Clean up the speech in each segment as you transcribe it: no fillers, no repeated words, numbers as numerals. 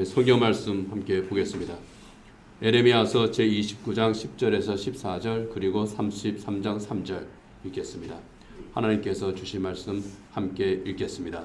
성경 말씀 함께 보겠습니다. 에레미야서 제29장 10절에서 14절 그리고 33장 3절 읽겠습니다. 하나님께서 주신 말씀 함께 읽겠습니다.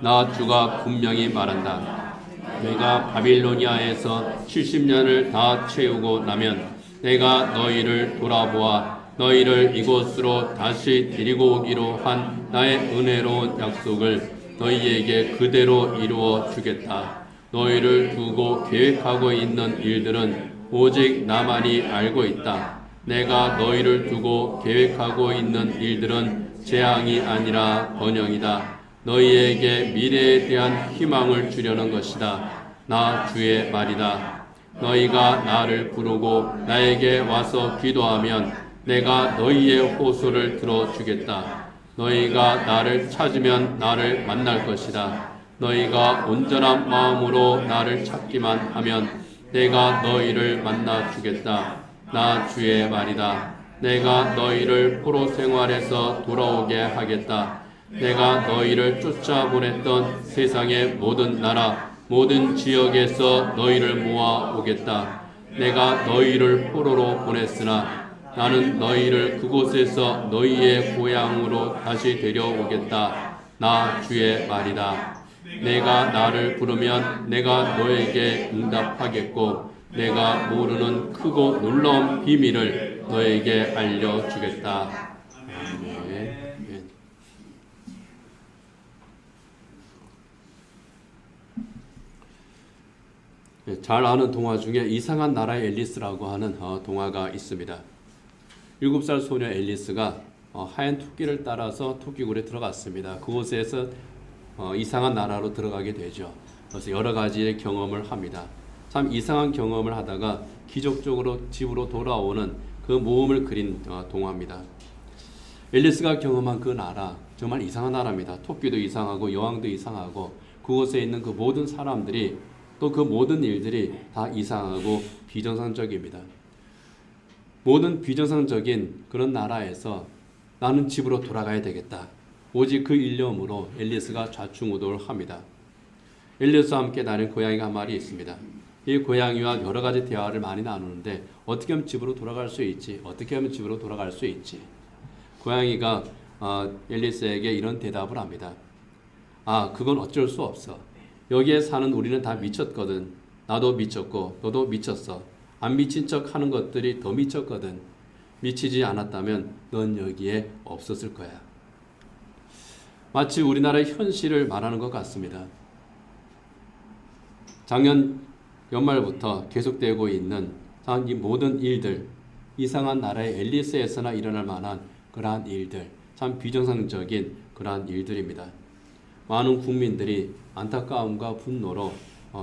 나 주가 분명히 말한다. 내가 바빌로니아에서 70년을 다 채우고 나면 내가 너희를 돌아보아 너희를 이곳으로 다시 데리고 오기로 한 나의 은혜로운 약속을 너희에게 그대로 이루어 주겠다. 너희를 두고 계획하고 있는 일들은 오직 나만이 알고 있다. 내가 너희를 두고 계획하고 있는 일들은 재앙이 아니라 번영이다. 너희에게 미래에 대한 희망을 주려는 것이다. 나 주의 말이다. 너희가 나를 부르고 나에게 와서 기도하면 내가 너희의 호소를 들어주겠다. 너희가 나를 찾으면 나를 만날 것이다. 너희가 온전한 마음으로 나를 찾기만 하면 내가 너희를 만나 주겠다. 나 주의 말이다. 내가 너희를 포로 생활에서 돌아오게 하겠다. 내가 너희를 쫓아보냈던 세상의 모든 나라, 모든 지역에서 너희를 모아 오겠다. 내가 너희를 포로로 보냈으나 나는 너희를 그곳에서 너희의 고향으로 다시 데려오겠다. 나 주의 말이다. 내가 나를 부르면 내가 너에게 응답하겠고 내가 모르는 크고 놀라운 비밀을 너에게 알려주겠다. 아멘. 잘 아는 동화 중에 이상한 나라의 앨리스라고 하는 동화가 있습니다. 7살 소녀 앨리스가 하얀 토끼를 따라서 토끼굴에 들어갔습니다. 그곳에서 이상한 나라로 들어가게 되죠. 그래서 여러 가지의 경험을 합니다. 참 이상한 경험을 하다가 기적적으로 집으로 돌아오는 그 모험을 그린 동화입니다. 앨리스가 경험한 그 나라 정말 이상한 나라입니다. 토끼도 이상하고 여왕도 이상하고 그곳에 있는 그 모든 사람들이 또 그 모든 일들이 다 이상하고 비정상적입니다. 모든 비정상적인 그런 나라에서 나는 집으로 돌아가야 되겠다. 오직 그 일념으로 앨리스가 좌충우돌을 합니다. 앨리스와 함께 다니는 고양이가 한 마리 있습니다. 이 고양이와 여러 가지 대화를 많이 나누는데 어떻게 하면 집으로 돌아갈 수 있지? 어떻게 하면 집으로 돌아갈 수 있지? 고양이가 앨리스에게 이런 대답을 합니다. 그건 어쩔 수 없어. 여기에 사는 우리는 다 미쳤거든. 나도 미쳤고 너도 미쳤어. 안 미친 척 하는 것들이 더 미쳤거든. 미치지 않았다면 넌 여기에 없었을 거야. 마치 우리나라의 현실을 말하는 것 같습니다. 작년 연말부터 계속되고 있는 이 모든 일들, 이상한 나라의 앨리스에서나 일어날 만한 그러한 일들, 참 비정상적인 그러한 일들입니다. 많은 국민들이 안타까움과 분노로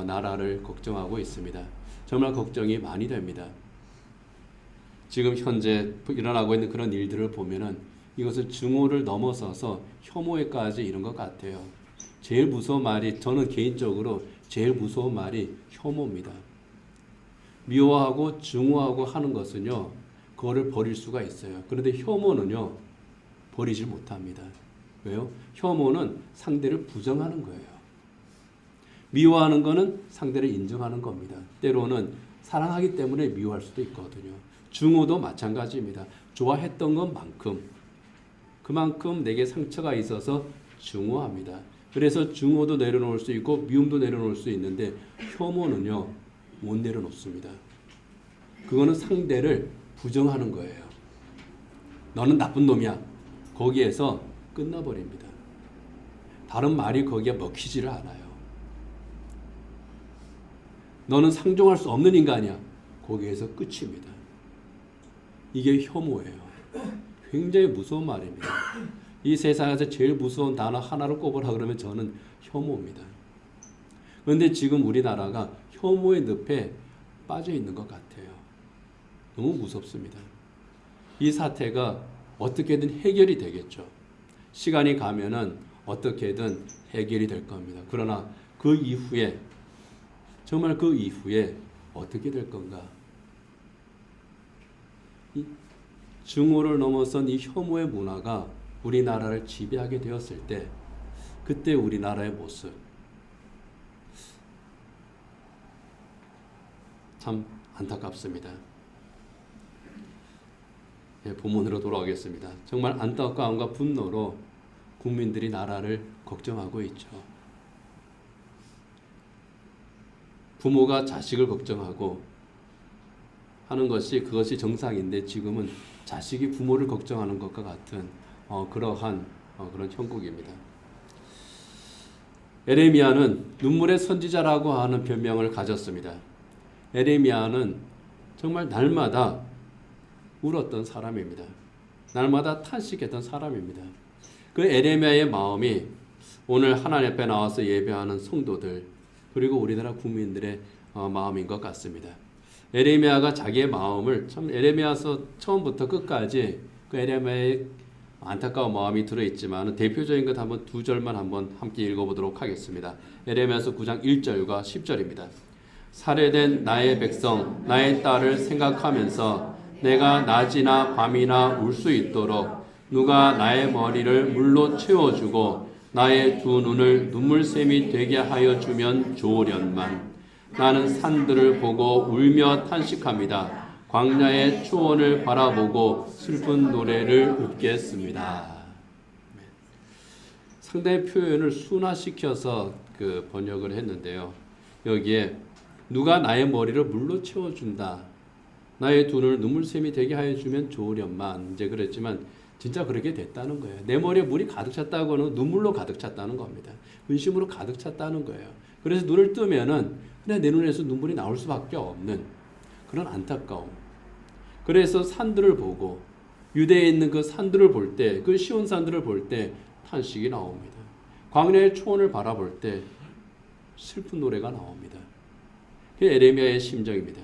나라를 걱정하고 있습니다. 정말 걱정이 많이 됩니다. 지금 현재 일어나고 있는 그런 일들을 보면은 이것을 증오를 넘어서서 혐오에까지 이른 것 같아요. 제일 무서운 말이, 저는 개인적으로 제일 무서운 말이 혐오입니다. 미워하고 증오하고 하는 것은요, 그거를 버릴 수가 있어요. 그런데 혐오는요, 버리질 못합니다. 왜요? 혐오는 상대를 부정하는 거예요. 미워하는 거는 상대를 인정하는 겁니다. 때로는 사랑하기 때문에 미워할 수도 있거든요. 증오도 마찬가지입니다. 좋아했던 것만큼 그만큼 내게 상처가 있어서 증오합니다. 그래서 증오도 내려놓을 수 있고 미움도 내려놓을 수 있는데 혐오는요, 못 내려놓습니다. 그거는 상대를 부정하는 거예요. 너는 나쁜 놈이야. 거기에서 끝나버립니다. 다른 말이 거기에 먹히지를 않아요. 너는 상종할 수 없는 인간이야. 거기에서 끝입니다. 이게 혐오예요. 굉장히 무서운 말입니다. 이 세상에서 제일 무서운 단어 하나를 꼽으라 그러면 저는 혐오입니다. 그런데 지금 우리나라가 혐오의 늪에 빠져 있는 것 같아요. 너무 무섭습니다. 이 사태가 어떻게든 해결이 되겠죠. 시간이 가면은 어떻게든 해결이 될 겁니다. 그러나 그 이후에, 정말 그 이후에 어떻게 될 건가? 이 증오를 넘어선 이 혐오의 문화가 우리나라를 지배하게 되었을 때, 그때 우리나라의 모습, 참 안타깝습니다. 본문으로 돌아오겠습니다. 정말 안타까움과 분노로 국민들이 나라를 걱정하고 있죠. 부모가 자식을 걱정하고 하는 것이 그것이 정상인데 지금은 자식이 부모를 걱정하는 것과 같은 그러한 그런 형국입니다. 에레미야는 눈물의 선지자라고 하는 별명을 가졌습니다. 에레미야는 정말 날마다 울었던 사람입니다. 날마다 탄식했던 사람입니다. 그 에레미야의 마음이 오늘 하나님 앞에 나와서 예배하는 성도들 그리고 우리나라 국민들의 마음인 것 같습니다. 에레미야가 자기의 마음을 참 에레미야서 처음부터 끝까지 그 에레미야의 안타까운 마음이 들어있지만 대표적인 것 한번 두 절만 한번 함께 읽어보도록 하겠습니다. 에레미야서 9장 1절과 10절입니다. 살해된 나의 백성 나의 딸을 생각하면서 내가 낮이나 밤이나 울 수 있도록 누가 나의 머리를 물로 채워주고 나의 두 눈을 눈물샘이 되게 하여 주면 좋으련만 나는 산들을 보고 울며 탄식합니다. 광야의 초원을 바라보고 슬픈 노래를 읊겠습니다. 상당히 표현을 순화시켜서 그 번역을 했는데요. 여기에 누가 나의 머리를 물로 채워준다. 나의 두 눈을 눈물샘이 되게 하여 주면 좋으련만 이제 그랬지만 진짜 그렇게 됐다는 거예요. 내 머리에 물이 가득 찼다고는 눈물로 가득 찼다는 겁니다. 근심으로 가득 찼다는 거예요. 그래서 눈을 뜨면은 그냥 내 눈에서 눈물이 나올 수밖에 없는 그런 안타까움. 그래서 산들을 보고 유대에 있는 그 산들을 볼 때, 그 시온 산들을 볼 때 탄식이 나옵니다. 광야의 초원을 바라볼 때 슬픈 노래가 나옵니다. 그게 에레미야의 심정입니다.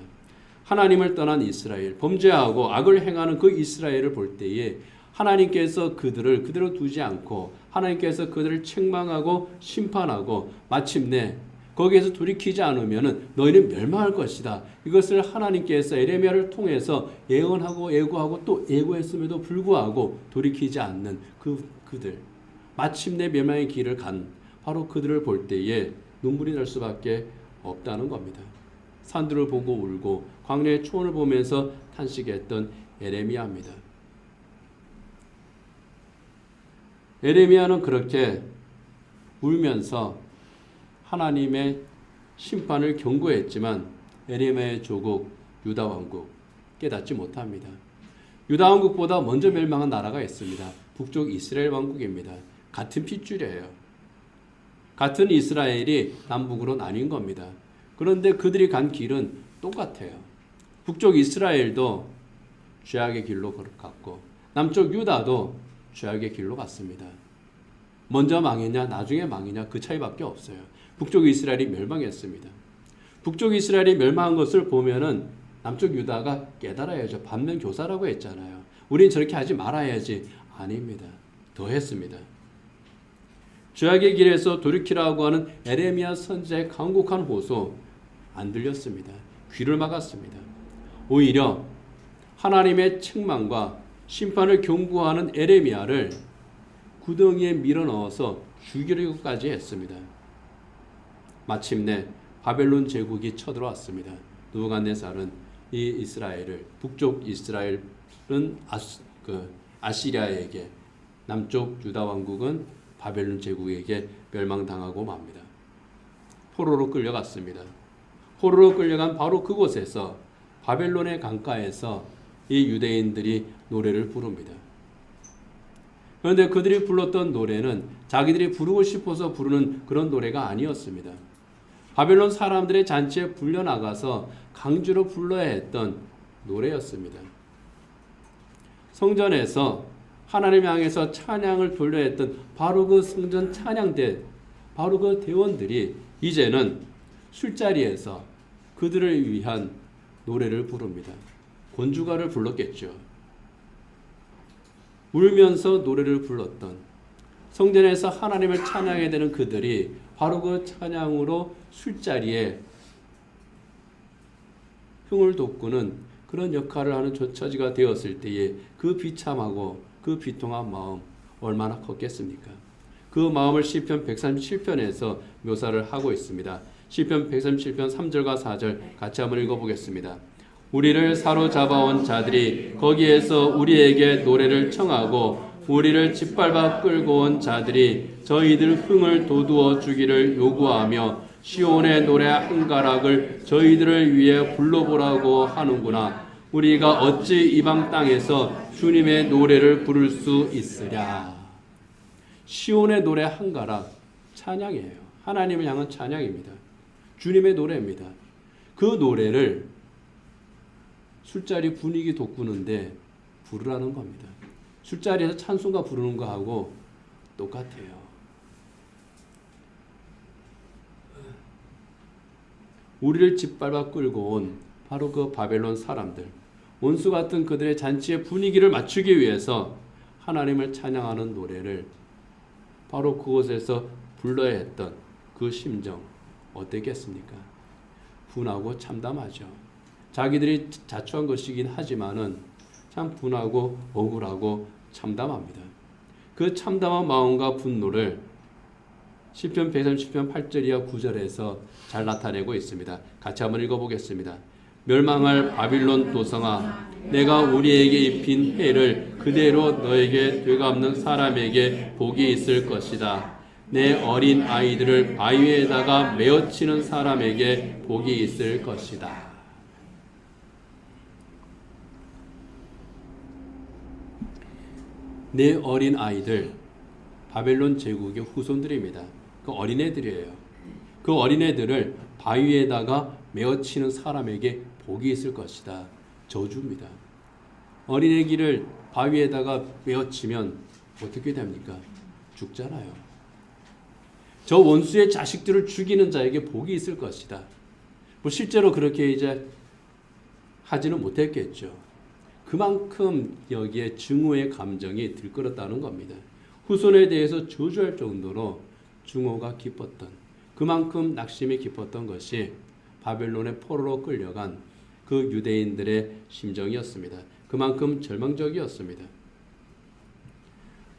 하나님을 떠난 이스라엘, 범죄하고 악을 행하는 그 이스라엘을 볼 때에 하나님께서 그들을 그대로 두지 않고 하나님께서 그들을 책망하고 심판하고 마침내 거기에서 돌이키지 않으면 너희는 멸망할 것이다. 이것을 하나님께서 에레미야를 통해서 예언하고 예고하고 또 예고했음에도 불구하고 돌이키지 않는 그들 마침내 멸망의 길을 간 바로 그들을 볼 때에 눈물이 날 수밖에 없다는 겁니다. 산들을 보고 울고 광야의 초원을 보면서 탄식했던 에레미야입니다. 에레미야는 그렇게 울면서 하나님의 심판을 경고했지만 에레미야의 조국 유다 왕국 깨닫지 못합니다. 유다 왕국보다 먼저 멸망한 나라가 있습니다. 북쪽 이스라엘 왕국입니다. 같은 핏줄이에요. 같은 이스라엘이 남북으로 나뉜 겁니다. 그런데 그들이 간 길은 똑같아요. 북쪽 이스라엘도 죄악의 길로 갔고 남쪽 유다도 죄악의 길로 갔습니다. 먼저 망했냐 나중에 망했냐 그 차이밖에 없어요. 북쪽 이스라엘이 멸망했습니다. 북쪽 이스라엘이 멸망한 것을 보면은 남쪽 유다가 깨달아야죠. 반면교사라고 했잖아요. 우린 저렇게 하지 말아야지. 아닙니다. 더 했습니다. 죄악의 길에서 돌이키라고 하는 에레미야 선지자의 강곡한 호소 안 들렸습니다. 귀를 막았습니다. 오히려 하나님의 책망과 심판을 경고하는 에레미야를 구덩이에 밀어넣어서 죽이려고까지 했습니다. 마침내 바벨론 제국이 쳐들어왔습니다. 느부갓네살은 이 이스라엘을 북쪽 이스라엘은 아시리아에게 남쪽 유다 왕국은 바벨론 제국에게 멸망당하고 맙니다. 포로로 끌려갔습니다. 포로로 끌려간 바로 그곳에서 바벨론의 강가에서 이 유대인들이 노래를 부릅니다. 그런데 그들이 불렀던 노래는 자기들이 부르고 싶어서 부르는 그런 노래가 아니었습니다. 바벨론 사람들의 잔치에 불려나가서 강주로 불러야 했던 노래였습니다. 성전에서 하나님 향해서 찬양을 돌려야 했던 바로 그 성전 찬양대, 바로 그 대원들이 이제는 술자리에서 그들을 위한 노래를 부릅니다. 곤주가를 불렀겠죠. 울면서 노래를 불렀던 성전에서 하나님을 찬양해야 되는 그들이 바로 그 찬양으로 술자리에 흥을 돋구는 그런 역할을 하는 처지가 되었을 때에 그 비참하고 그 비통한 마음 얼마나 컸겠습니까? 그 마음을 시편 137편에서 묘사를 하고 있습니다. 시편 137편 3절과 4절 같이 한번 읽어보겠습니다. 우리를 사로잡아온 자들이 거기에서 우리에게 노래를 청하고 우리를 짓밟아 끌고 온 자들이 저희들 흥을 돋우어 주기를 요구하며 시온의 노래 한 가락을 저희들을 위해 불러보라고 하는구나. 우리가 어찌 이방 땅에서 주님의 노래를 부를 수 있으랴. 시온의 노래 한 가락, 찬양이에요. 하나님을 향한 찬양입니다. 주님의 노래입니다. 그 노래를 술자리 분위기 돋구는데 부르라는 겁니다. 술자리에서 찬송가 부르는 거하고 똑같아요. 우리를 짓밟아 끌고 온 바로 그 바벨론 사람들, 원수 같은 그들의 잔치의 분위기를 맞추기 위해서 하나님을 찬양하는 노래를 바로 그곳에서 불러야 했던 그 심정 어땠겠습니까? 분하고 참담하죠. 자기들이 자초한 것이긴 하지만은 참 분하고 억울하고 참담합니다. 그 참담한 마음과 분노를 시편 130편 8절 이하 9절에서 잘 나타내고 있습니다. 같이 한번 읽어보겠습니다. 멸망할 바빌론 도성아, 내가 우리에게 입힌 해를 그대로 너에게 되갚는 사람에게 복이 있을 것이다. 내 어린 아이들을 바위에다가 메어치는 사람에게 복이 있을 것이다. 내 어린 아이들, 바벨론 제국의 후손들입니다. 그 어린애들이에요. 그 어린애들을 바위에다가 메어치는 사람에게 복이 있을 것이다. 저주입니다. 어린애기를 바위에다가 메어치면 어떻게 됩니까? 죽잖아요. 저 원수의 자식들을 죽이는 자에게 복이 있을 것이다. 뭐 실제로 그렇게 이제 하지는 못했겠죠. 그만큼 여기에 증오의 감정이 들끓었다는 겁니다. 후손에 대해서 저주할 정도로 증오가 깊었던, 그만큼 낙심이 깊었던 것이 바벨론의 포로로 끌려간 그 유대인들의 심정이었습니다. 그만큼 절망적이었습니다.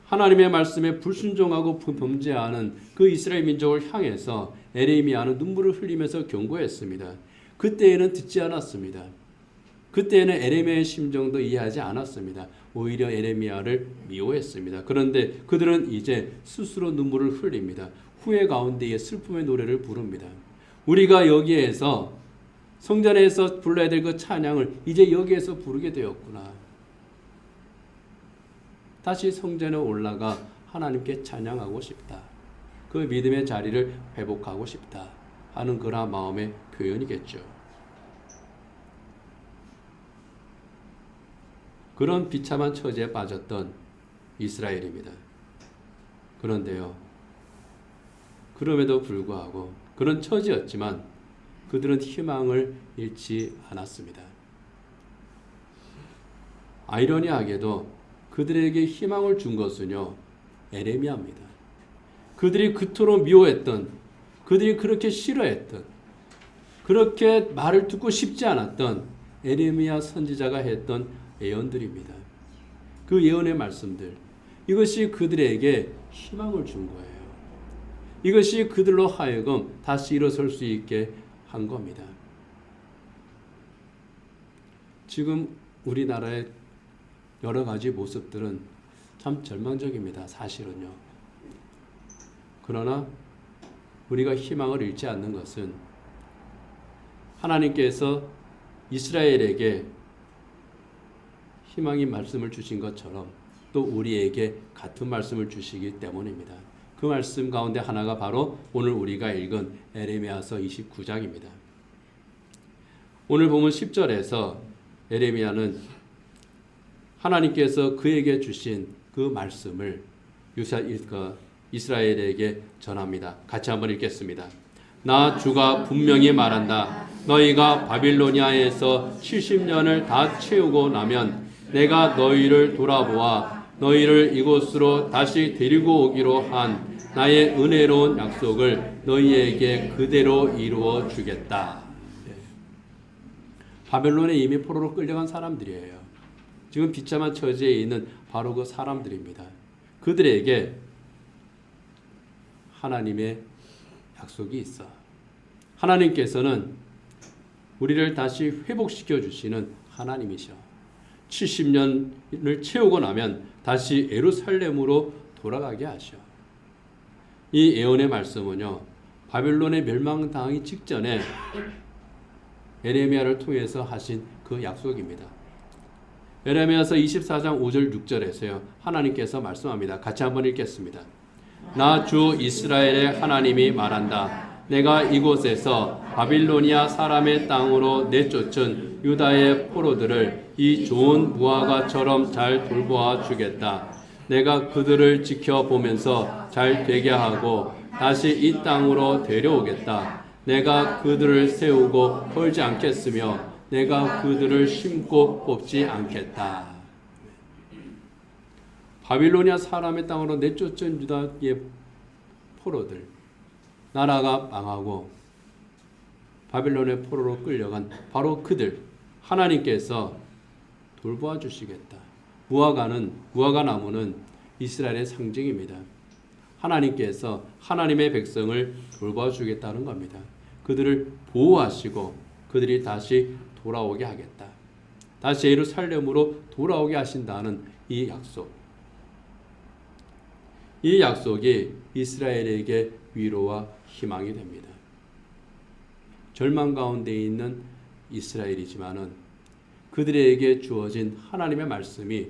하나님의 말씀에 불순종하고 범죄하는 그 이스라엘 민족을 향해서 에레미야는 눈물을 흘리면서 경고했습니다. 그때에는 듣지 않았습니다. 그때에는 에레미야의 심정도 이해하지 않았습니다. 오히려 에레미야를 미워했습니다. 그런데 그들은 이제 스스로 눈물을 흘립니다. 후회 가운데에 슬픔의 노래를 부릅니다. 우리가 여기에서 성전에서 불러야 될 그 찬양을 이제 여기에서 부르게 되었구나. 다시 성전에 올라가 하나님께 찬양하고 싶다. 그 믿음의 자리를 회복하고 싶다 하는 그러한 마음의 표현이겠죠. 그런 비참한 처지에 빠졌던 이스라엘입니다. 그런데요, 그럼에도 불구하고 그런 처지였지만 그들은 희망을 잃지 않았습니다. 아이러니하게도 그들에게 희망을 준 것은요, 에레미야입니다. 그들이 그토록 미워했던, 그들이 그렇게 싫어했던, 그렇게 말을 듣고 싶지 않았던 에레미야 선지자가 했던 예언들입니다. 그 예언의 말씀들, 이것이 그들에게 희망을 준 거예요. 이것이 그들로 하여금 다시 일어설 수 있게 한 겁니다. 지금 우리나라의 여러 가지 모습들은 참 절망적입니다. 사실은요. 그러나 우리가 희망을 잃지 않는 것은 하나님께서 이스라엘에게 희망의 말씀을 주신 것처럼 또 우리에게 같은 말씀을 주시기 때문입니다. 그 말씀 가운데 하나가 바로 오늘 우리가 읽은 에레미야서 29장입니다. 오늘 보면 10절에서 에레미야는 하나님께서 그에게 주신 그 말씀을 이스라엘에게 전합니다. 같이 한번 읽겠습니다. 나 주가 분명히 말한다. 너희가 바빌로니아에서 70년을 다 채우고 나면 내가 너희를 돌아보아 너희를 이곳으로 다시 데리고 오기로 한 나의 은혜로운 약속을 너희에게 그대로 이루어 주겠다. 바벨론에 이미 포로로 끌려간 사람들이에요. 지금 비참한 처지에 있는 바로 그 사람들입니다. 그들에게 하나님의 약속이 있어. 하나님께서는 우리를 다시 회복시켜 주시는 하나님이셔. 70년을 채우고 나면 다시 예루살렘으로 돌아가게 하셔. 이 예언의 말씀은요, 바벨론의 멸망당하기 직전에 예레미야를 통해서 하신 그 약속입니다. 예레미야서 24장 5절 6절에서요, 하나님께서 말씀합니다. 같이 한번 읽겠습니다. 나 주 이스라엘의 하나님이 말한다. 내가 이곳에서 바빌로니아 사람의 땅으로 내쫓은 유다의 포로들을 이 좋은 무화과처럼 잘 돌보아 주겠다. 내가 그들을 지켜보면서 잘 되게 하고 다시 이 땅으로 데려오겠다. 내가 그들을 세우고 헐지 않겠으며 내가 그들을 심고 뽑지 않겠다. 바빌로니아 사람의 땅으로 내쫓은 유다의 포로들, 나라가 망하고 바빌론의 포로로 끌려간 바로 그들, 하나님께서 돌보아 주시겠다. 무화과 나무는 이스라엘의 상징입니다. 하나님께서 하나님의 백성을 돌보아 주겠다는 겁니다. 그들을 보호하시고 그들이 다시 돌아오게 하겠다. 다시 예루살렘으로 돌아오게 하신다는 이 약속. 이 약속이 이스라엘에게 위로와 희망이 됩니다. 절망 가운데 있는 이스라엘이지만은 그들에게 주어진 하나님의 말씀이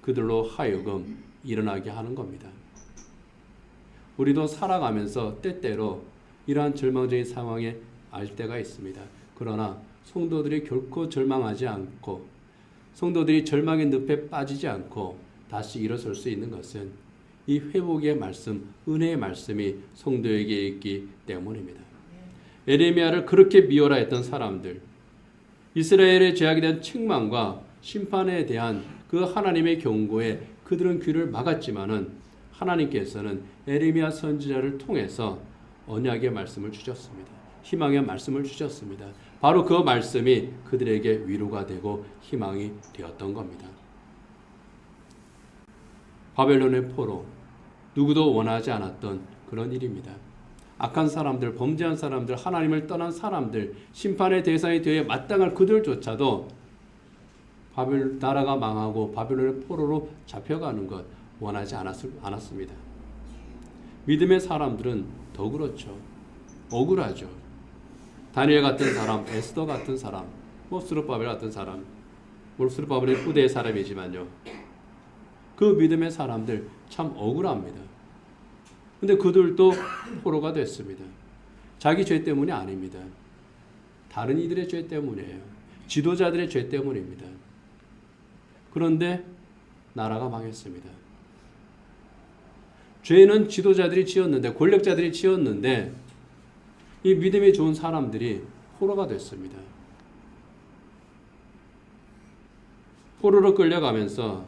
그들로 하여금 일어나게 하는 겁니다. 우리도 살아가면서 때때로 이러한 절망적인 상황에 알 때가 있습니다. 그러나 성도들이 결코 절망하지 않고 성도들이 절망의 늪에 빠지지 않고 다시 일어설 수 있는 것은 이 회복의 말씀, 은혜의 말씀이 성도에게 있기 때문입니다. 예레미야를 그렇게 미워라 했던 사람들, 이스라엘의 죄악에 대한 책망과 심판에 대한 그 하나님의 경고에 그들은 귀를 막았지만은 하나님께서는 예레미야 선지자를 통해서 언약의 말씀을 주셨습니다. 희망의 말씀을 주셨습니다. 바로 그 말씀이 그들에게 위로가 되고 희망이 되었던 겁니다. 바벨론의 포로, 누구도 원하지 않았던 그런 일입니다. 악한 사람들, 범죄한 사람들, 하나님을 떠난 사람들, 심판의 대상이 되어 마땅할 그들조차도 나라가 망하고 바벨론의 포로로 잡혀가는 것 원하지 않았습니다. 믿음의 사람들은 더 그렇죠. 억울하죠. 다니엘 같은 사람, 에스더 같은 사람, 스룹바벨 같은 사람, 스룹바벨이 후대의 사람이지만요. 그 믿음의 사람들 참 억울합니다. 근데 그들도 포로가 됐습니다. 자기 죄 때문이 아닙니다. 다른 이들의 죄 때문이에요. 지도자들의 죄 때문입니다. 그런데 나라가 망했습니다. 죄는 지도자들이 지었는데, 권력자들이 지었는데 이 믿음이 좋은 사람들이 포로가 됐습니다. 포로로 끌려가면서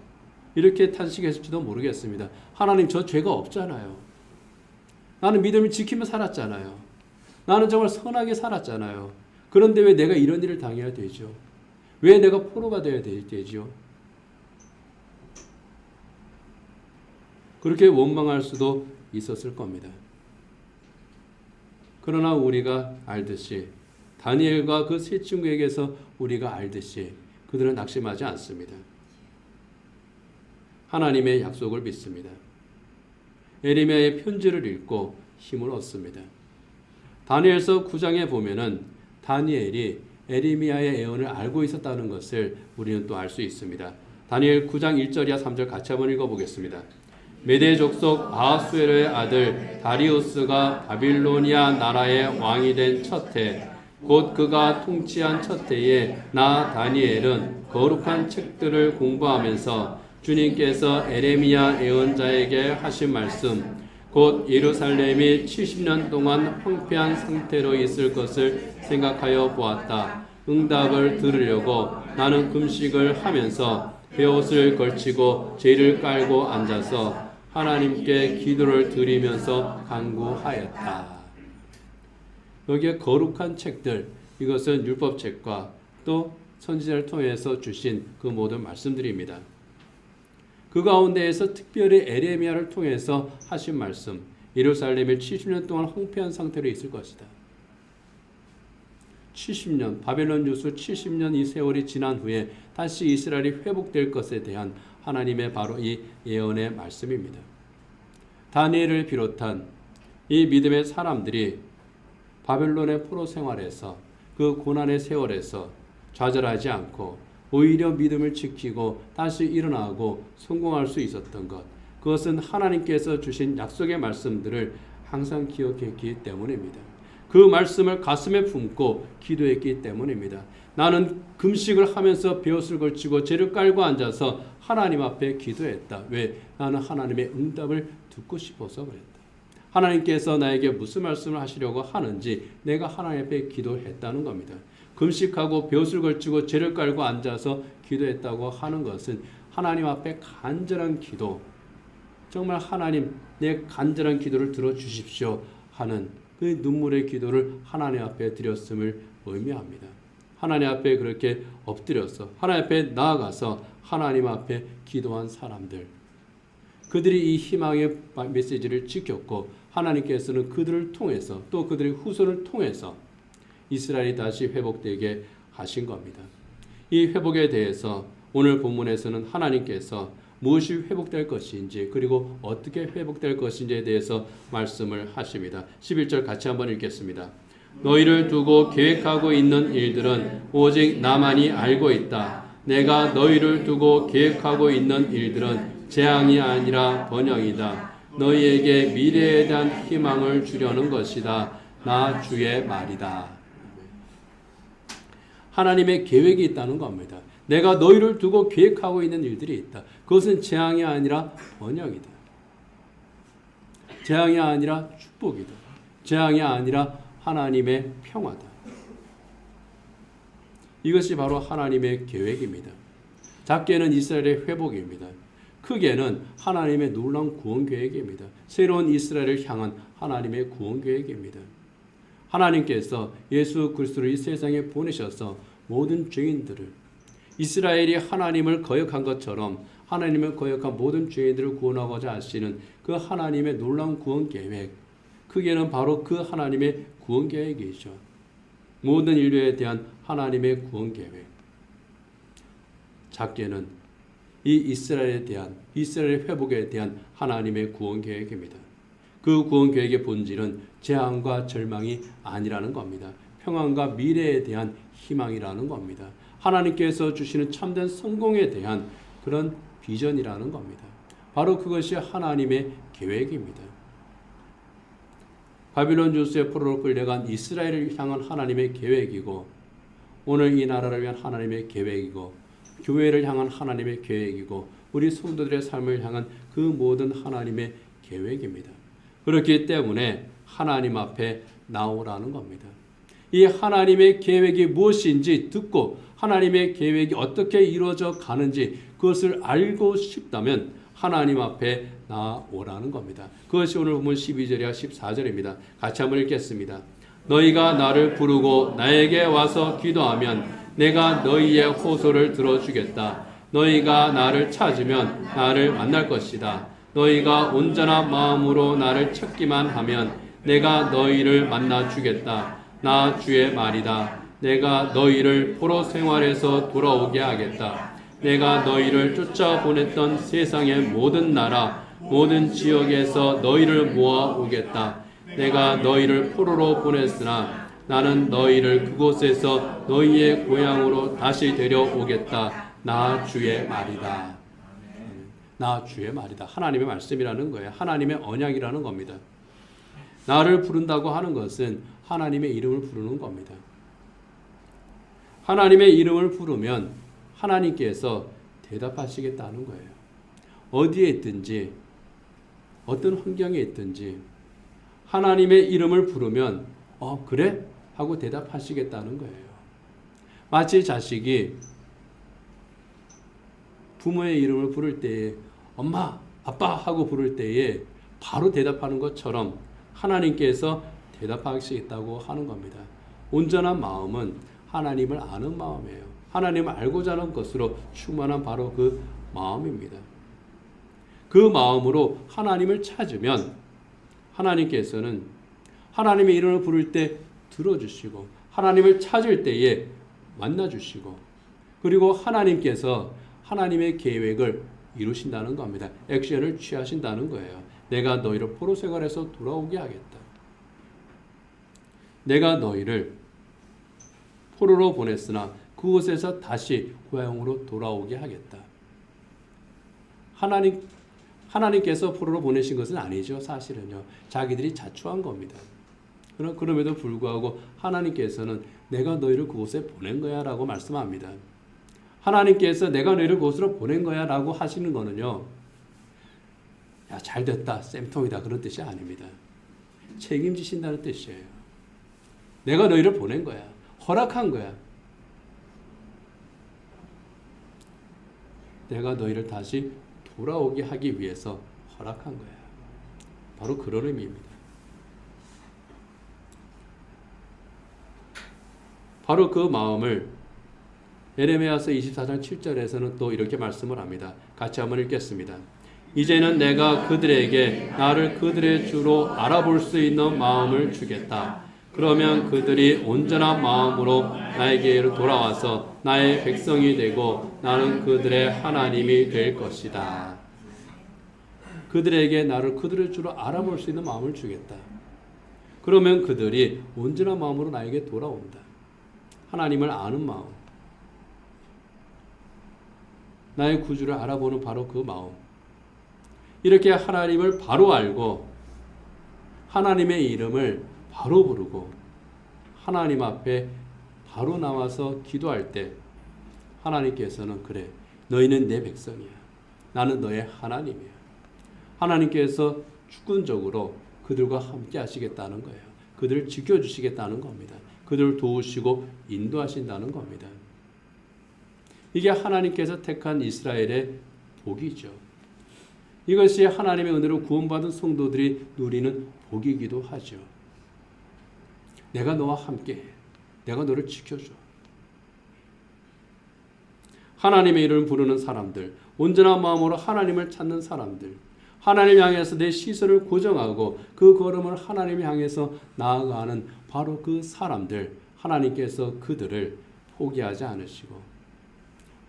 이렇게 탄식했을지도 모르겠습니다. 하나님, 저 죄가 없잖아요. 나는 믿음을 지키며 살았잖아요. 나는 정말 선하게 살았잖아요. 그런데 왜 내가 이런 일을 당해야 되죠? 왜 내가 포로가 되어야 되죠? 그렇게 원망할 수도 있었을 겁니다. 그러나 우리가 알듯이, 다니엘과 그 세 친구에게서 우리가 알듯이 그들은 낙심하지 않습니다. 하나님의 약속을 믿습니다. 예레미야의 편지를 읽고 힘을 얻습니다. 다니엘서 9장에 보면은 다니엘이 예레미야의 예언을 알고 있었다는 것을 우리는 또 알 수 있습니다. 다니엘 9장 1절이야 3절 같이 한번 읽어보겠습니다. 메대 족속 아하수에로의 아들 다리우스가 바빌로니아 나라의 왕이 된 첫 해, 곧 그가 통치한 첫 해에 나 다니엘은 거룩한 책들을 공부하면서 주님께서 예레미야 예언자에게 하신 말씀, 곧 예루살렘이 70년 동안 황폐한 상태로 있을 것을 생각하여 보았다. 응답을 들으려고 나는 금식을 하면서 베옷을 걸치고 제를 깔고 앉아서 하나님께 기도를 드리면서 간구하였다. 여기에 거룩한 책들, 이것은 율법책과 또 선지자를 통해서 주신 그 모든 말씀들입니다. 그 가운데에서 특별히 예레미야를 통해서 하신 말씀, 예루살렘이 70년 동안 황폐한 상태로 있을 것이다. 70년 바벨론 유수 70년 이 세월이 지난 후에 다시 이스라엘이 회복될 것에 대한 하나님의 바로 이 예언의 말씀입니다. 다니엘을 비롯한 이 믿음의 사람들이 바벨론의 포로 생활에서 그 고난의 세월에서 좌절하지 않고 오히려 믿음을 지키고 다시 일어나고 성공할 수 있었던 것, 그것은 하나님께서 주신 약속의 말씀들을 항상 기억했기 때문입니다. 그 말씀을 가슴에 품고 기도했기 때문입니다. 나는 금식을 하면서 벼슬 걸치고 재를 깔고 앉아서 하나님 앞에 기도했다. 왜? 나는 하나님의 응답을 듣고 싶어서 그랬다. 하나님께서 나에게 무슨 말씀을 하시려고 하는지 내가 하나님 앞에 기도했다는 겁니다. 금식하고 벼슬 걸치고 재를 깔고 앉아서 기도했다고 하는 것은 하나님 앞에 간절한 기도, 정말 하나님 내 간절한 기도를 들어주십시오 하는 그 눈물의 기도를 하나님 앞에 드렸음을 의미합니다. 하나님 앞에 그렇게 엎드려서 하나님 앞에 나아가서 하나님 앞에 기도한 사람들, 그들이 이 희망의 메시지를 지켰고 하나님께서는 그들을 통해서 또 그들의 후손을 통해서 이스라엘이 다시 회복되게 하신 겁니다. 이 회복에 대해서 오늘 본문에서는 하나님께서 무엇이 회복될 것인지 그리고 어떻게 회복될 것인지에 대해서 말씀을 하십니다. 11절 같이 한번 읽겠습니다. 너희를 두고 계획하고 있는 일들은 오직 나만이 알고 있다. 내가 너희를 두고 계획하고 있는 일들은 재앙이 아니라 번영이다. 너희에게 미래에 대한 희망을 주려는 것이다. 나 주의 말이다. 하나님의 계획이 있다는 겁니다. 내가 너희를 두고 계획하고 있는 일들이 있다. 그것은 재앙이 아니라 번영이다. 재앙이 아니라 축복이다. 재앙이 아니라 하나님의 평화다. 이것이 바로 하나님의 계획입니다. 작게는 이스라엘의 회복입니다. 크게는 하나님의 놀라운 구원 계획입니다. 새로운 이스라엘을 향한 하나님의 구원 계획입니다. 하나님께서 예수 그리스도를 이 세상에 보내셔서 모든 죄인들을, 이스라엘이 하나님을 거역한 것처럼 하나님을 거역한 모든 죄인들을 구원하고자 하시는 그 하나님의 놀라운 구원 계획, 크게는 바로 그 하나님의 구원 계획이죠. 모든 인류에 대한 하나님의 구원 계획. 작게는 이 이스라엘에 대한, 이스라엘의 회복에 대한 하나님의 구원 계획입니다. 그 구원 계획의 본질은 재앙과 절망이 아니라는 겁니다. 평안과 미래에 대한 희망이라는 겁니다. 하나님께서 주시는 참된 성공에 대한 그런 비전이라는 겁니다. 바로 그것이 하나님의 계획입니다. 바빌론 유수의 포로로 끌려간 이스라엘을 향한 하나님의 계획이고, 오늘 이 나라를 위한 하나님의 계획이고, 교회를 향한 하나님의 계획이고, 우리 성도들의 삶을 향한 그 모든 하나님의 계획입니다. 그렇기 때문에 하나님 앞에 나오라는 겁니다. 이 하나님의 계획이 무엇인지 듣고 하나님의 계획이 어떻게 이루어져 가는지 그것을 알고 싶다면 하나님 앞에 나오라는 겁니다. 그것이 오늘 본문 12절이와 14절입니다. 같이 한번 읽겠습니다. 너희가 나를 부르고 나에게 와서 기도하면 내가 너희의 호소를 들어주겠다. 너희가 나를 찾으면 나를 만날 것이다. 너희가 온전한 마음으로 나를 찾기만 하면 내가 너희를 만나 주겠다. 나 주의 말이다. 내가 너희를 포로 생활에서 돌아오게 하겠다. 내가 너희를 쫓아보냈던 세상의 모든 나라, 모든 지역에서 너희를 모아오겠다. 내가 너희를 포로로 보냈으나 나는 너희를 그곳에서 너희의 고향으로 다시 데려오겠다. 나 주의 말이다. 나 주의 말이다. 하나님의 말씀이라는 거예요. 하나님의 언약이라는 겁니다. 나를 부른다고 하는 것은 하나님의 이름을 부르는 겁니다. 하나님의 이름을 부르면 하나님께서 대답하시겠다는 거예요. 어디에 있든지 어떤 환경에 있든지 하나님의 이름을 부르면 그래? 하고 대답하시겠다는 거예요. 마치 자식이 부모의 이름을 부를 때에 엄마, 아빠 하고 부를 때에 바로 대답하는 것처럼 하나님께서 대답하시겠다고 하는 겁니다. 온전한 마음은 하나님을 아는 마음이에요. 하나님을 알고자 하는 것으로 충만한 바로 그 마음입니다. 그 마음으로 하나님을 찾으면 하나님께서는 하나님의 이름을 부를 때 들어주시고 하나님을 찾을 때에 만나주시고 그리고 하나님께서 하나님의 계획을 이루신다는 겁니다. 액션을 취하신다는 거예요. 내가 너희를 포로 생활에서 돌아오게 하겠다. 내가 너희를 포로로 보냈으나 그곳에서 다시 고향으로 돌아오게 하겠다. 하나님께서 포로로 보내신 것은 아니죠. 사실은요. 자기들이 자초한 겁니다. 그럼에도 불구하고 하나님께서는 내가 너희를 그곳에 보낸 거야 라고 말씀합니다. 하나님께서 내가 너희를 그곳으로 보낸 거야 라고 하시는 거는요. 야, 잘됐다, 쌤통이다 그런 뜻이 아닙니다. 책임지신다는 뜻이에요. 내가 너희를 보낸 거야. 허락한 거야. 내가 너희를 다시 돌아오게 하기 위해서 허락한 거야. 바로 그런 의미입니다. 바로 그 마음을 에레미야서 24장 7절에서는 또 이렇게 말씀을 합니다. 같이 한번 읽겠습니다. 이제는 내가 그들에게 나를 그들의 주로 알아볼 수 있는 마음을 주겠다. 그러면 그들이 온전한 마음으로 나에게로 돌아와서 나의 백성이 되고 나는 그들의 하나님이 될 것이다. 그들에게 나를 그들의 주로 알아볼 수 있는 마음을 주겠다. 그러면 그들이 온전한 마음으로 나에게 돌아온다. 하나님을 아는 마음, 나의 구주를 알아보는 바로 그 마음. 이렇게 하나님을 바로 알고 하나님의 이름을 바로 부르고 하나님 앞에 바로 나와서 기도할 때 하나님께서는 그래, 너희는 내 백성이야. 나는 너의 하나님이야. 하나님께서 주권적으로 그들과 함께 하시겠다는 거예요. 그들을 지켜주시겠다는 겁니다. 그들을 도우시고 인도하신다는 겁니다. 이게 하나님께서 택한 이스라엘의 복이죠. 이것이 하나님의 은혜로 구원받은 성도들이 누리는 복이기도 하죠. 내가 너와 함께해. 내가 너를 지켜줘. 하나님의 이름을 부르는 사람들, 온전한 마음으로 하나님을 찾는 사람들, 하나님을 향해서 내 시선을 고정하고 그 걸음을 하나님을 향해서 나아가는 바로 그 사람들, 하나님께서 그들을 포기하지 않으시고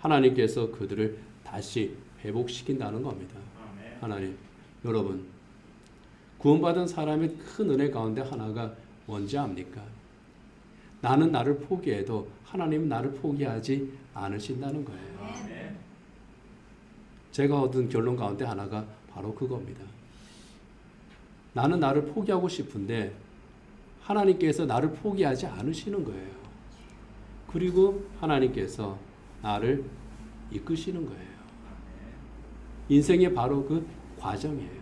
하나님께서 그들을 다시 회복시킨다는 겁니다. 하나님, 여러분, 구원받은 사람의 큰 은혜 가운데 하나가 뭔지 압니까? 나는 나를 포기해도 하나님은 나를 포기하지 않으신다는 거예요. 제가 얻은 결론 가운데 하나가 바로 그겁니다. 나는 나를 포기하고 싶은데 하나님께서 나를 포기하지 않으시는 거예요. 그리고 하나님께서 나를 이끄시는 거예요. 인생의 바로 그 과정이에요.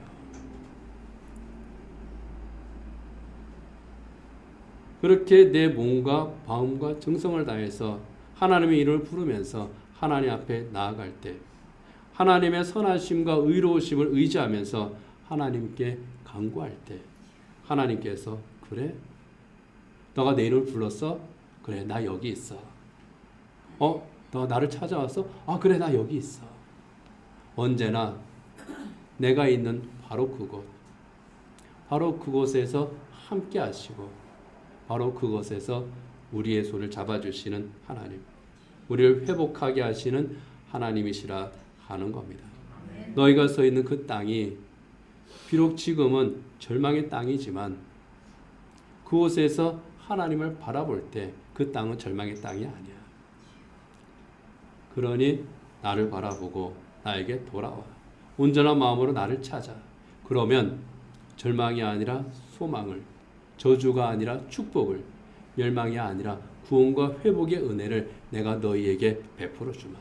그렇게 내 몸과 마음과 정성을 다해서 하나님의 이름을 부르면서 하나님 앞에 나아갈 때 하나님의 선하심과 의로우심을 의지하면서 하나님께 간구할 때 하나님께서 그래? 너가 내 이름을 불렀어? 그래, 나 여기 있어. 너 나를 찾아왔어? 아, 그래, 나 여기 있어. 언제나 내가 있는 바로 그곳, 바로 그곳에서 함께 하시고 바로 그곳에서 우리의 손을 잡아주시는 하나님, 우리를 회복하게 하시는 하나님이시라 하는 겁니다. 너희가 서 있는 그 땅이 비록 지금은 절망의 땅이지만 그곳에서 하나님을 바라볼 때 그 땅은 절망의 땅이 아니야. 그러니 나를 바라보고 나에게 돌아와. 온전한 마음으로 나를 찾아. 그러면 절망이 아니라 소망을, 저주가 아니라 축복을, 멸망이 아니라 구원과 회복의 은혜를 내가 너희에게 베풀어 주마.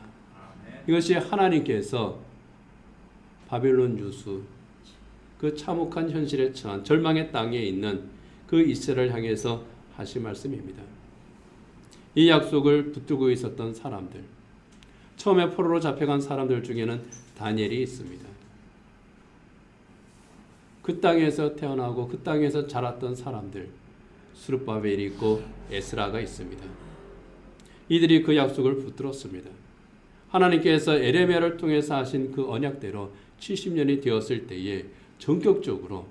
이것이 하나님께서 바벨론 유수, 그 참혹한 현실에 처한 절망의 땅에 있는 그 이스라엘을 향해서 하신 말씀입니다. 이 약속을 붙들고 있었던 사람들, 처음에 포로로 잡혀간 사람들 중에는 다니엘이 있습니다. 그 땅에서 태어나고 그 땅에서 자랐던 사람들, 스룹바벨이 있고 에스라가 있습니다. 이들이 그 약속을 붙들었습니다. 하나님께서 에레미야를 통해서 하신 그 언약대로 70년이 되었을 때에 전격적으로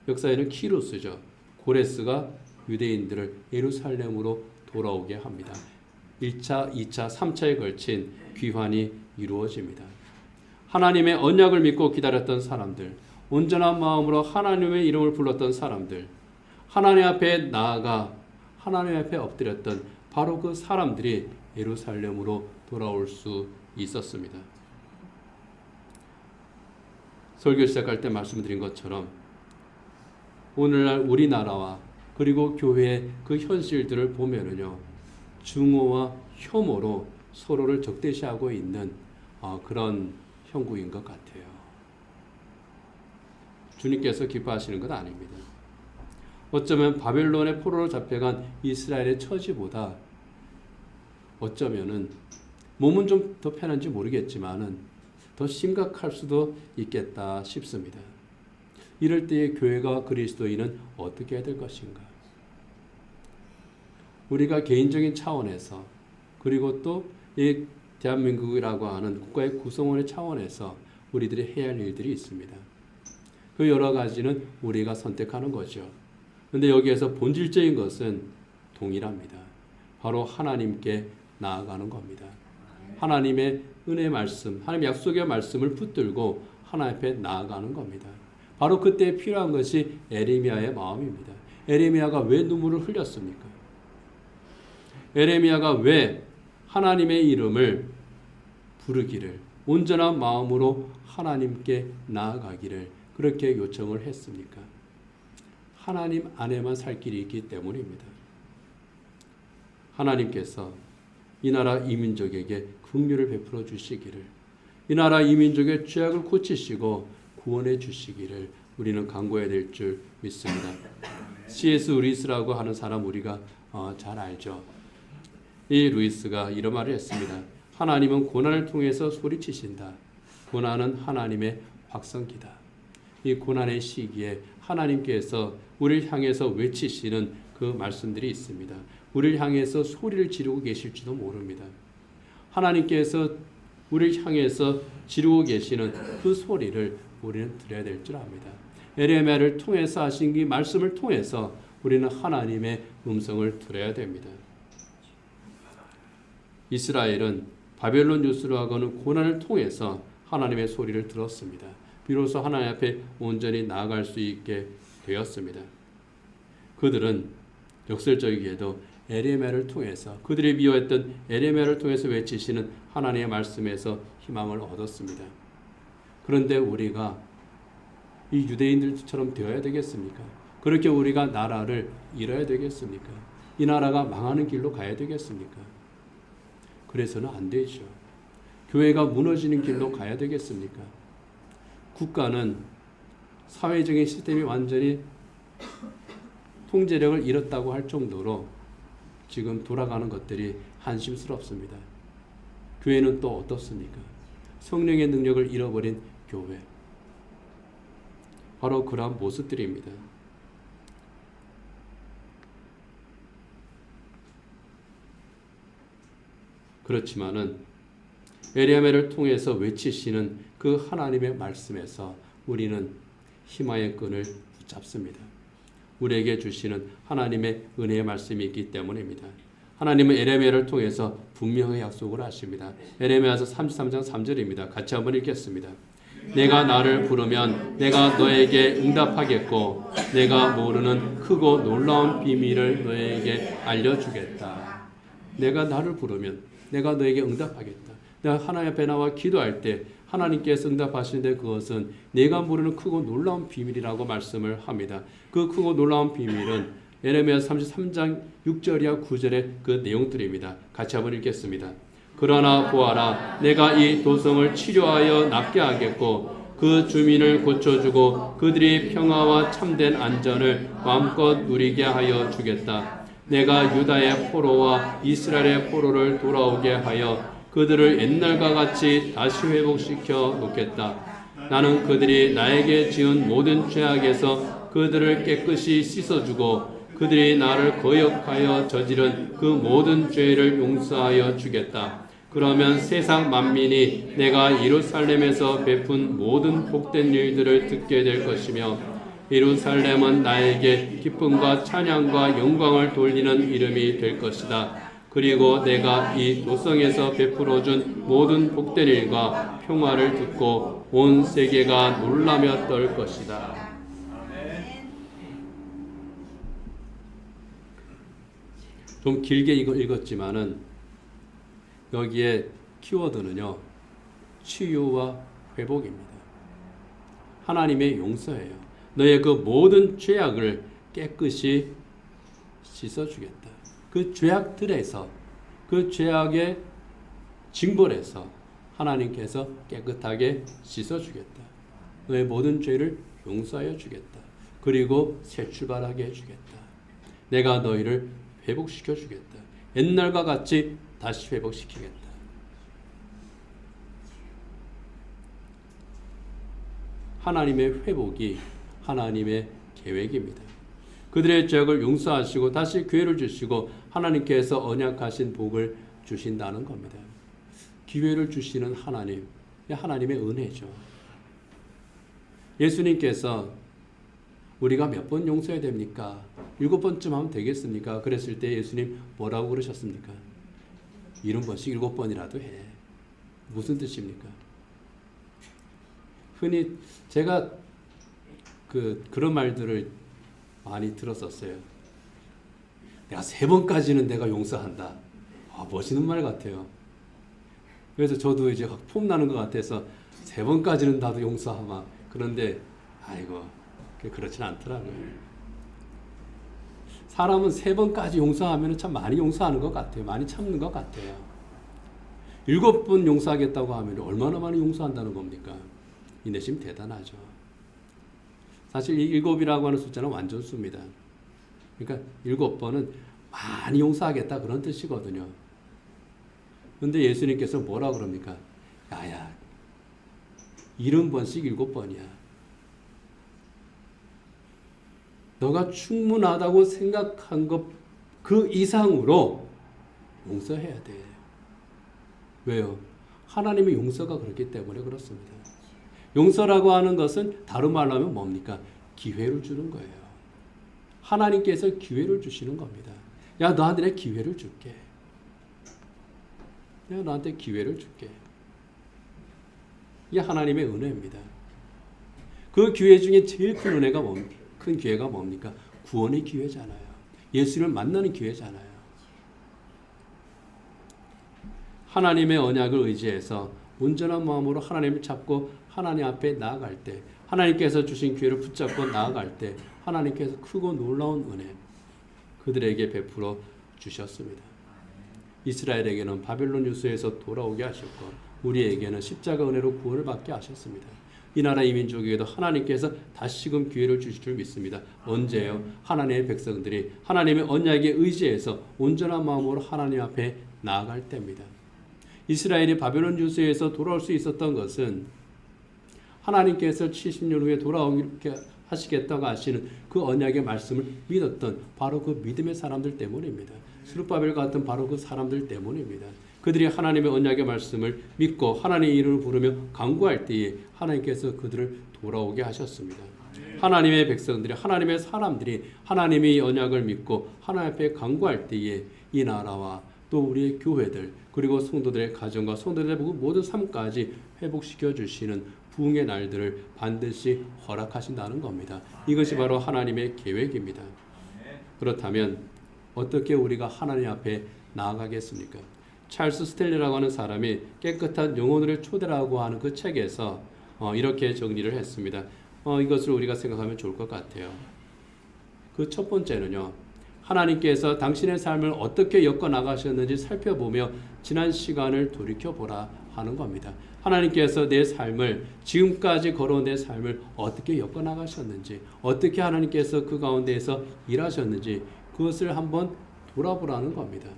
역사에는 키루스죠. 고레스가 유대인들을 예루살렘으로 돌아오게 합니다. 1차, 2차, 3차에 걸친 귀환이 이루어집니다. 하나님의 언약을 믿고 기다렸던 사람들, 온전한 마음으로 하나님의 이름을 불렀던 사람들, 하나님 앞에 나아가 하나님 앞에 엎드렸던 바로 그 사람들이 예루살렘으로 돌아올 수 있었습니다. 설교 시작할 때 말씀드린 것처럼 오늘날 우리나라와 그리고 교회의 그 현실들을 보면은요, 증오와 혐오로 서로를 적대시하고 있는 그런 형국인 것 같아요. 주님께서 기뻐하시는 건 아닙니다. 어쩌면 바벨론의 포로로 잡혀간 이스라엘의 처지보다 어쩌면은 몸은 좀 더 편한지 모르겠지만은 더 심각할 수도 있겠다 싶습니다. 이럴 때에 교회가 그리스도인은 어떻게 해야 될 것인가? 우리가 개인적인 차원에서 그리고 또 이 대한민국이라고 하는 국가의 구성원의 차원에서 우리들이 해야 할 일들이 있습니다. 그 여러 가지는 우리가 선택하는 거죠. 그런데 여기에서 본질적인 것은 동일합니다. 바로 하나님께 나아가는 겁니다. 하나님의 은혜의 말씀, 하나님의 약속의 말씀을 붙들고 하나님 앞에 나아가는 겁니다. 바로 그때 필요한 것이 에레미야의 마음입니다. 에레미야가 왜 눈물을 흘렸습니까? 에레미야가 왜 하나님의 이름을 부르기를, 온전한 마음으로 하나님께 나아가기를 그렇게 요청을 했습니까? 하나님 안에만 살 길이 있기 때문입니다. 하나님께서 이 나라 이민족에게 긍휼을 베풀어 주시기를, 이 나라 이민족의 죄악을 고치시고 구원해 주시기를 우리는 간구해야 될 줄 믿습니다. C.S. 루이스라고 하는 사람 우리가 잘 알죠. 이 루이스가 이런 말을 했습니다. 하나님은 고난을 통해서 소리치신다. 고난은 하나님의 확성기다. 이 고난의 시기에 하나님께서 우리를 향해서 외치시는 그 말씀들이 있습니다. 우리를 향해서 소리를 지르고 계실지도 모릅니다. 하나님께서 우리를 향해서 지르고 계시는 그 소리를 우리는 들어야 될 줄 압니다. 에레미야를 통해서 하신 이 말씀을 통해서 우리는 하나님의 음성을 들어야 됩니다. 이스라엘은 바벨론 유수라고는 고난을 통해서 하나님의 소리를 들었습니다. 비로소 하나님 앞에 온전히 나아갈 수 있게 되었습니다. 그들은 역설적이게도 에레미야를 통해서, 그들이 미워했던 에레미야를 통해서 외치시는 하나님의 말씀에서 희망을 얻었습니다. 그런데 우리가 이 유대인들처럼 되어야 되겠습니까? 그렇게 우리가 나라를 잃어야 되겠습니까? 이 나라가 망하는 길로 가야 되겠습니까? 그래서는 안 되죠. 교회가 무너지는 길로 가야 되겠습니까? 국가는 사회적인 시스템이 완전히 통제력을 잃었다고 할 정도로 지금 돌아가는 것들이 한심스럽습니다. 교회는 또 어떻습니까? 성령의 능력을 잃어버린 교회. 바로 그러한 모습들입니다. 그렇지만은 에레미야를 통해서 외치시는 그 하나님의 말씀에서 우리는 희망의 끈을 붙잡습니다. 우리에게 주시는 하나님의 은혜의 말씀이 있기 때문입니다. 하나님은 에레미야를 통해서 분명히 약속을 하십니다. 에레미야서 33장 3절입니다. 같이 한번 읽겠습니다. 내가 나를 부르면 내가 너에게 응답하겠고 내가 모르는 크고 놀라운 비밀을 너에게 알려주겠다. 내가 나를 부르면 내가 너에게 응답하겠다. 내가 하나님 앞에 나와 기도할 때 하나님께서 응답하시는데 그것은 내가 모르는 크고 놀라운 비밀이라고 말씀을 합니다. 그 크고 놀라운 비밀은 에레미야 33장 6절이야 9절의 그 내용들입니다. 같이 한번 읽겠습니다. 그러나 보아라, 내가 이 도성을 치료하여 낫게 하겠고 그 주민을 고쳐주고 그들이 평화와 참된 안전을 마음껏 누리게 하여 주겠다. 내가 유다의 포로와 이스라엘의 포로를 돌아오게 하여 그들을 옛날과 같이 다시 회복시켜 놓겠다. 나는 그들이 나에게 지은 모든 죄악에서 그들을 깨끗이 씻어주고 그들이 나를 거역하여 저지른 그 모든 죄를 용서하여 주겠다. 그러면 세상 만민이 내가 예루살렘에서 베푼 모든 복된 일들을 듣게 될 것이며 예루살렘은 나에게 기쁨과 찬양과 영광을 돌리는 이름이 될 것이다. 그리고 내가 이 도성에서 베풀어준 모든 복된 일과 평화를 듣고 온 세계가 놀라며 떨 것이다. 좀 길게 읽었지만은 여기에 키워드는요, 치유와 회복입니다. 하나님의 용서예요. 너의 그 모든 죄악을 깨끗이 씻어주겠다. 그 죄악들에서, 그 죄악의 징벌에서 하나님께서 깨끗하게 씻어주겠다. 너의 모든 죄를 용서하여 주겠다. 그리고 새 출발하게 해주겠다. 내가 너희를 회복시켜 주겠다. 옛날과 같이 다시 회복시키겠다. 하나님의 회복이 하나님의 계획입니다. 그들의 죄악을 용서하시고 다시 기회를 주시고 하나님께서 언약하신 복을 주신다는 겁니다. 기회를 주시는 하나님, 하나님의 은혜죠. 예수님께서 우리가 몇 번 용서해야 됩니까? 7번쯤 하면 되겠습니까? 그랬을 때 예수님 뭐라고 그러셨습니까? 70번씩 7번이라도 해. 무슨 뜻입니까? 흔히 제가 그런 말들을 많이 들었었어요. 내가 3번까지는 내가 용서한다. 멋있는 말 같아요. 그래서 저도 이제 폼 나는 것 같아서 3번까지는 나도 용서하마. 그런데 아이고 그렇진 않더라고요. 사람은 3번까지 용서하면 참 많이 용서하는 것 같아요. 많이 참는 것 같아요. 7번 용서하겠다고 하면 얼마나 많이 용서한다는 겁니까? 이 내심 대단하죠. 사실 이 7이라고 하는 숫자는 완전수입니다. 그러니까 7번은 많이 용서하겠다 그런 뜻이거든요. 그런데 예수님께서 뭐라 그럽니까? 야야 70번씩 7번이야. 너가 충분하다고 생각한 것 그 이상으로 용서해야 돼. 왜요? 하나님의 용서가 그렇기 때문에 그렇습니다. 용서라고 하는 것은 다른 말로 하면 뭡니까? 기회를 주는 거예요. 하나님께서 기회를 주시는 겁니다. 야, 너한테 내가 기회를 줄게. 내가 너한테 기회를 줄게. 이게 하나님의 은혜입니다. 그 기회 중에 제일 큰 은혜가 큰 기회가 뭡니까? 구원의 기회잖아요. 예수를 만나는 기회잖아요. 하나님의 언약을 의지해서 온전한 마음으로 하나님을 잡고 하나님 앞에 나아갈 때, 하나님께서 주신 기회를 붙잡고 나아갈 때 하나님께서 크고 놀라운 은혜 그들에게 베풀어 주셨습니다. 이스라엘에게는 바벨론 유수에서 돌아오게 하셨고 우리에게는 십자가 은혜로 구원을 받게 하셨습니다. 이 나라 이 민족에게도 하나님께서 다시금 기회를 주실 줄 믿습니다. 언제요? 하나님의 백성들이 하나님의 언약에 의지해서 온전한 마음으로 하나님 앞에 나아갈 때입니다. 이스라엘이 바벨론 유수에서 돌아올 수 있었던 것은 하나님께서 70년 후에 돌아오게 하시겠다고 하시는 그 언약의 말씀을 믿었던 바로 그 믿음의 사람들 때문입니다. 스룹바벨 같은 바로 그 사람들 때문입니다. 그들이 하나님의 언약의 말씀을 믿고 하나님의 이름을 부르며 간구할 때에 하나님께서 그들을 돌아오게 하셨습니다. 하나님의 백성들이 하나님의 사람들이 하나님의 언약을 믿고 하나님 앞에 간구할 때에 이 나라와 또 우리의 교회들 그리고 성도들의 가정과 성도들의 모든 삶까지 회복시켜 주시는 부흥의 날들을 반드시 허락하신다는 겁니다. 이것이 바로 하나님의 계획입니다. 그렇다면 어떻게 우리가 하나님 앞에 나아가겠습니까? 찰스 스텔리라고 하는 사람이 깨끗한 영혼을 초대라고 하는 그 책에서 이렇게 정리를 했습니다. 이것을 우리가 생각하면 좋을 것 같아요. 그 첫 번째는요. 하나님께서 당신의 삶을 어떻게 엮어나가셨는지 살펴보며 지난 시간을 돌이켜보라 하는 겁니다. 하나님께서 내 삶을 지금까지 걸어온 내 삶을 어떻게 엮어나가셨는지 어떻게 하나님께서 그 가운데에서 일하셨는지 그것을 한번 돌아보라는 겁니다.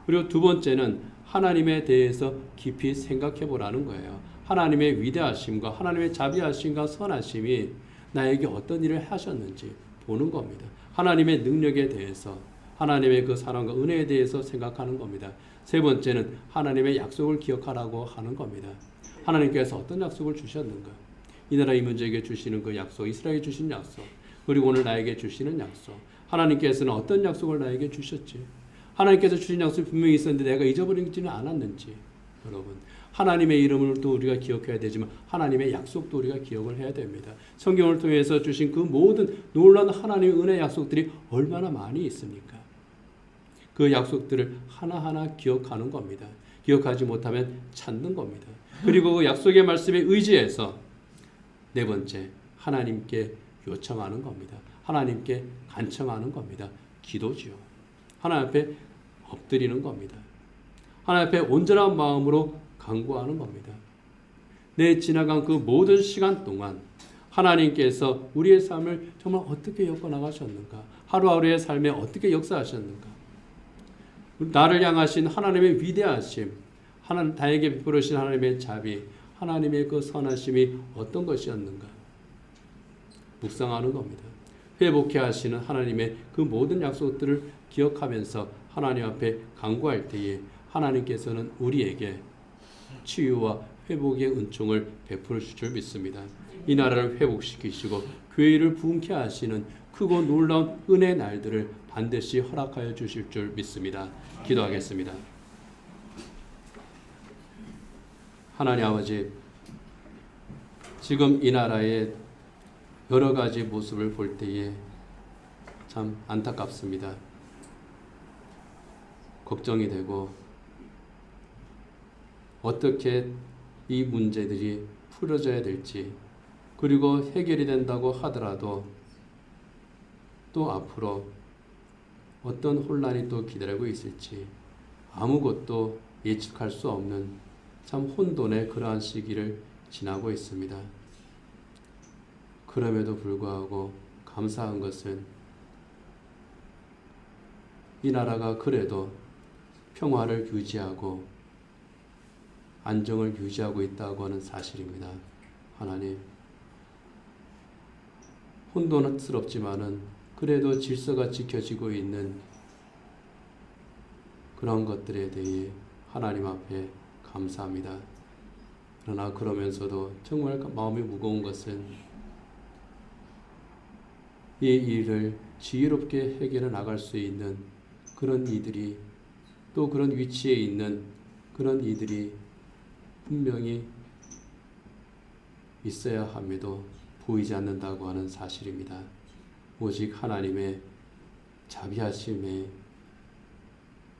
그리고 두 번째는 하나님에 대해서 깊이 생각해 보라는 거예요. 하나님의 위대하심과 하나님의 자비하심과 선하심이 나에게 어떤 일을 하셨는지 보는 겁니다. 하나님의 능력에 대해서 하나님의 그 사랑과 은혜에 대해서 생각하는 겁니다. 세 번째는 하나님의 약속을 기억하라고 하는 겁니다. 하나님께서 어떤 약속을 주셨는가? 이 나라 이 민족에게 주시는 그 약속, 이스라엘에게 주신 약속, 그리고 오늘 나에게 주시는 약속, 하나님께서는 어떤 약속을 나에게 주셨지? 하나님께서 주신 약속이 분명히 있었는데 내가 잊어버리지는 않았는지. 여러분, 하나님의 이름을 또 우리가 기억해야 되지만 하나님의 약속도 우리가 기억을 해야 됩니다. 성경을 통해서 주신 그 모든 놀라운 하나님의 은혜 약속들이 얼마나 많이 있습니까? 그 약속들을 하나하나 기억하는 겁니다. 기억하지 못하면 찾는 겁니다. 그리고 그 약속의 말씀에 의지해서 네 번째, 하나님께 요청하는 겁니다. 하나님께 간청하는 겁니다. 기도지요. 하나님 앞에 엎드리는 겁니다. 하나님 앞에 온전한 마음으로 간구하는 겁니다. 내 지나간 그 모든 시간 동안 하나님께서 우리의 삶을 정말 어떻게 엮어나가셨는가? 하루하루의 삶에 어떻게 역사하셨는가? 나를 향하신 하나님의 위대하심, 나에게 베풀으신 하나님의 자비, 하나님의 그 선하심이 어떤 것이었는가? 묵상하는 겁니다. 회복해 하시는 하나님의 그 모든 약속들을 기억하면서 하나님 앞에 간구할 때에 하나님께서는 우리에게 치유와 회복의 은총을 베풀으실 줄 믿습니다. 이 나라를 회복시키시고 교회를 부흥케 하시는 크고 놀라운 은혜의 날들을 반드시 허락하여 주실 줄 믿습니다. 기도하겠습니다. 하나님 아버지, 지금 이 나라의 여러 가지 모습을 볼 때에 참 안타깝습니다. 걱정이 되고 어떻게 이 문제들이 풀어져야 될지, 그리고 해결이 된다고 하더라도 또 앞으로 어떤 혼란이 또 기다리고 있을지 아무것도 예측할 수 없는 참 혼돈의 그러한 시기를 지나고 있습니다. 그럼에도 불구하고 감사한 것은 이 나라가 그래도 평화를 유지하고 안정을 유지하고 있다고 하는 사실입니다. 하나님, 혼돈스럽지만은 그래도 질서가 지켜지고 있는 그런 것들에 대해 하나님 앞에 감사합니다. 그러나 그러면서도 정말 마음이 무거운 것은 이 일을 지혜롭게 해결해 나갈 수 있는 그런 이들이, 또 그런 위치에 있는 그런 이들이 분명히 있어야 함에도 보이지 않는다고 하는 사실입니다. 오직 하나님의 자비하심에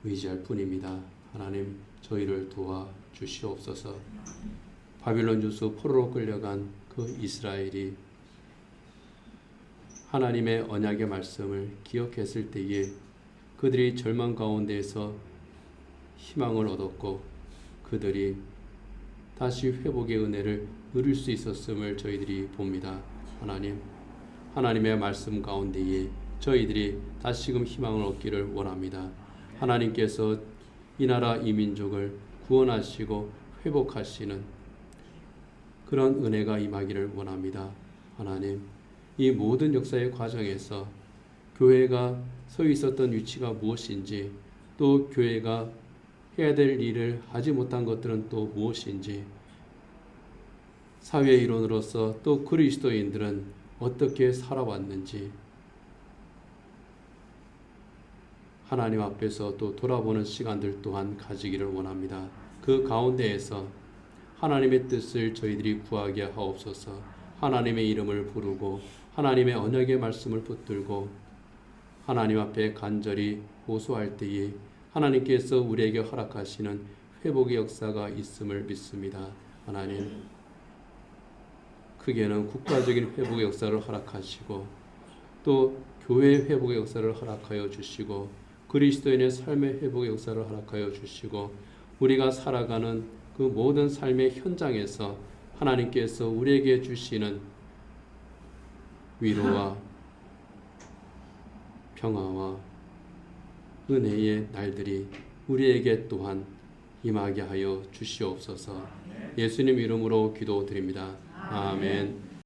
의지할 뿐입니다. 하나님, 저희를 도와 주시옵소서. 바빌론 유수 포로로 끌려간 그 이스라엘이 하나님의 언약의 말씀을 기억했을 때에 그들이 절망 가운데에서 희망을 얻었고 그들이 다시 회복의 은혜를 누릴 수 있었음을 저희들이 봅니다. 하나님, 하나님의 말씀 가운데에 저희들이 다시금 희망을 얻기를 원합니다. 하나님께서 이 나라 이 민족을 구원하시고 회복하시는 그런 은혜가 임하기를 원합니다. 하나님, 이 모든 역사의 과정에서 교회가 서 있었던 위치가 무엇인지, 또 교회가 해야 될 일을 하지 못한 것들은 또 무엇인지, 사회 일원으로서 또 그리스도인들은 어떻게 살아왔는지 하나님 앞에서 또 돌아보는 시간들 또한 가지기를 원합니다. 그 가운데에서 하나님의 뜻을 저희들이 구하게 하옵소서. 하나님의 이름을 부르고 하나님의 언약의 말씀을 붙들고 하나님 앞에 간절히 호소할 때에 하나님께서 우리에게 허락하시는 회복의 역사가 있음을 믿습니다. 하나님, 크게는 국가적인 회복의 역사를 허락하시고 또 교회의 회복의 역사를 허락하여 주시고 그리스도인의 삶의 회복의 역사를 허락하여 주시고 우리가 살아가는 그 모든 삶의 현장에서 하나님께서 우리에게 주시는 위로와 평화와 은혜의 날들이 우리에게 또한 임하게 하여 주시옵소서. 예수님 이름으로 기도드립니다. 아멘.